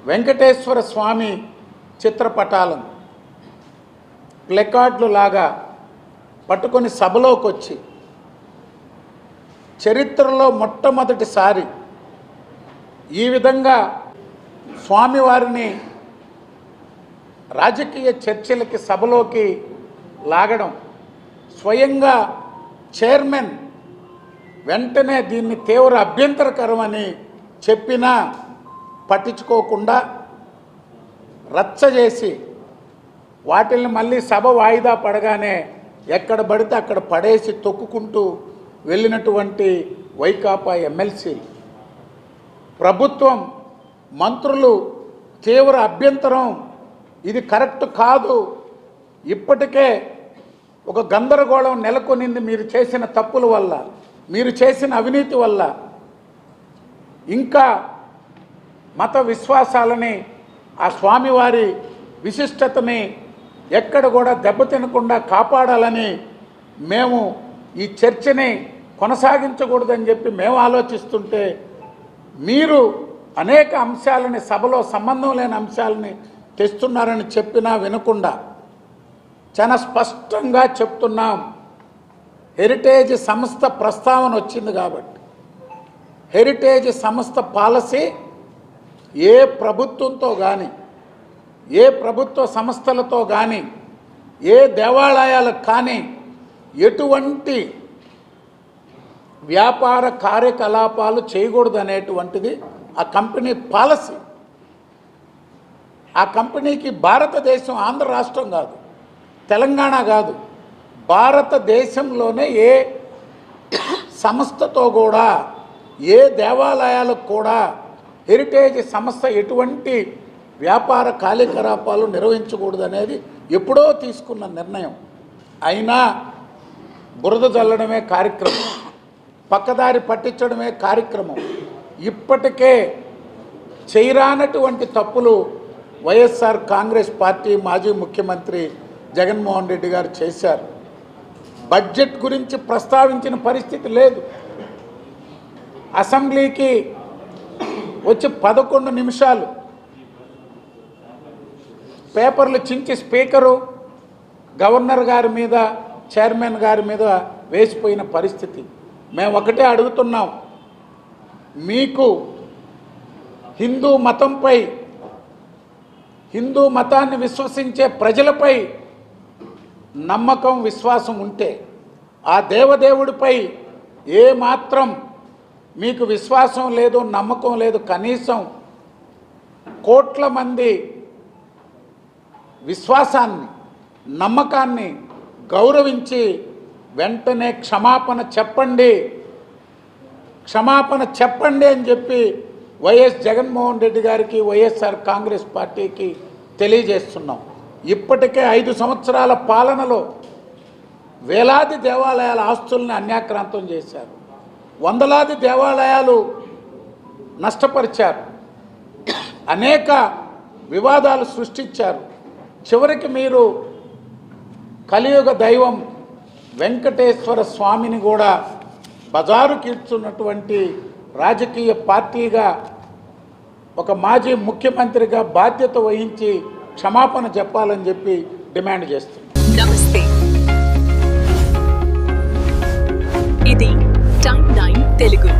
వెంకటేశ్వర స్వామి చిత్రపటాలను ప్లెకార్డులు లాగా పట్టుకొని సభలోకి వచ్చి చరిత్రలో మొట్టమొదటిసారి ఈ విధంగా స్వామివారిని రాజకీయ చర్చలకి సభలోకి లాగడం, స్వయంగా చైర్మన్ వెంటనే దీన్ని తీవ్ర అభ్యంతరకరమని చెప్పినా పట్టించుకోకుండా రచ్చ చేసి వాటిల్ని మళ్ళీ సభ వాయిదా పడగానే ఎక్కడ పడితే అక్కడ పడేసి తొక్కుకుంటూ వెళ్ళినటువంటి వైకాపా ఎమ్మెల్సీలు, ప్రభుత్వం మంత్రులు తీవ్ర అభ్యంతరం, ఇది కరెక్ట్ కాదు, ఇప్పటికే ఒక గందరగోళం నెలకొనింది మీరు చేసిన తప్పుల వల్ల, మీరు చేసిన అవినీతి వల్ల, ఇంకా మత విశ్వాసాలని ఆ స్వామివారి విశిష్టతని ఎక్కడ కూడా దెబ్బతినకుండా కాపాడాలని మేము ఈ చర్చని కొనసాగించకూడదని చెప్పి మేము ఆలోచిస్తుంటే, మీరు అనేక అంశాలని సభలో సంబంధం లేని అంశాలని తెస్తున్నారని చెప్పినా వినకుండా చాలా స్పష్టంగా చెప్తున్నాం. హెరిటేజ్ సంస్థ ప్రస్తావన వచ్చింది కాబట్టి హెరిటేజ్ సంస్థ పాలసీ ఏ ప్రభుత్వంతో కానీ, ఏ ప్రభుత్వ సంస్థలతో కానీ, ఏ దేవాలయాలకు కానీ ఎటువంటి వ్యాపార కార్యకలాపాలు చేయకూడదు అనేటువంటిది ఆ కంపెనీ పాలసీ. ఆ కంపెనీకి భారతదేశం, ఆంధ్ర రాష్ట్రం కాదు, తెలంగాణ కాదు, భారతదేశంలోనే ఏ సంస్థతో కూడా, ఏ దేవాలయాలకు కూడా హెరిటేజ్ సంస్థ ఎటువంటి వ్యాపార కార్యకలాపాలు నిర్వహించకూడదు అనేది ఎప్పుడో తీసుకున్న నిర్ణయం. అయినా బురద జల్లడమే కార్యక్రమం, పక్కదారి పట్టించడమే కార్యక్రమం. ఇప్పటికే చేయరానటువంటి తప్పులు వైఎస్ఆర్ కాంగ్రెస్ పార్టీ మాజీ ముఖ్యమంత్రి జగన్మోహన్ రెడ్డి గారు చేశారు. బడ్జెట్ గురించి ప్రస్తావించిన పరిస్థితి లేదు. అసెంబ్లీకి వచ్చి 11 నిమిషాలు పేపర్లు చించి స్పీకరు గవర్నర్ గారి మీద, చైర్మన్ గారి మీద వేసిపోయిన పరిస్థితి. మేము ఒకటే అడుగుతున్నాం, మీకు హిందూ మతంపై, హిందూ మతాన్ని విశ్వసించే ప్రజలపై నమ్మకం, విశ్వాసం ఉంటే, ఆ దేవదేవుడిపై ఏమాత్రం మీకు విశ్వాసం లేదు, నమ్మకం లేదు, కనీసం కోట్ల మంది విశ్వాసాన్ని, నమ్మకాన్ని గౌరవించి వెంటనే క్షమాపణ చెప్పండి, క్షమాపణ చెప్పండి అని చెప్పి వైఎస్ జగన్మోహన్ రెడ్డి గారికి, వైఎస్ఆర్ కాంగ్రెస్ పార్టీకి తెలియజేస్తున్నాం. ఇప్పటికే 5 సంవత్సరాల పాలనలో వేలాది దేవాలయాల ఆస్తుల్ని అన్యాక్రాంతం చేశారు, వందలాది దేవాలయాలు నష్టపరిచారు, అనేక వివాదాలు సృష్టించారు. చివరికి మీరు కలియుగ దైవం వెంకటేశ్వర స్వామిని కూడా బజారు కీర్చున్నటువంటి రాజకీయ పార్టీగా, ఒక మాజీ ముఖ్యమంత్రిగా బాధ్యత వహించి క్షమాపణ చెప్పాలని చెప్పి డిమాండ్ చేస్తున్నాం. నమస్తే, ఇది టైమ్ 9 తెలుగు.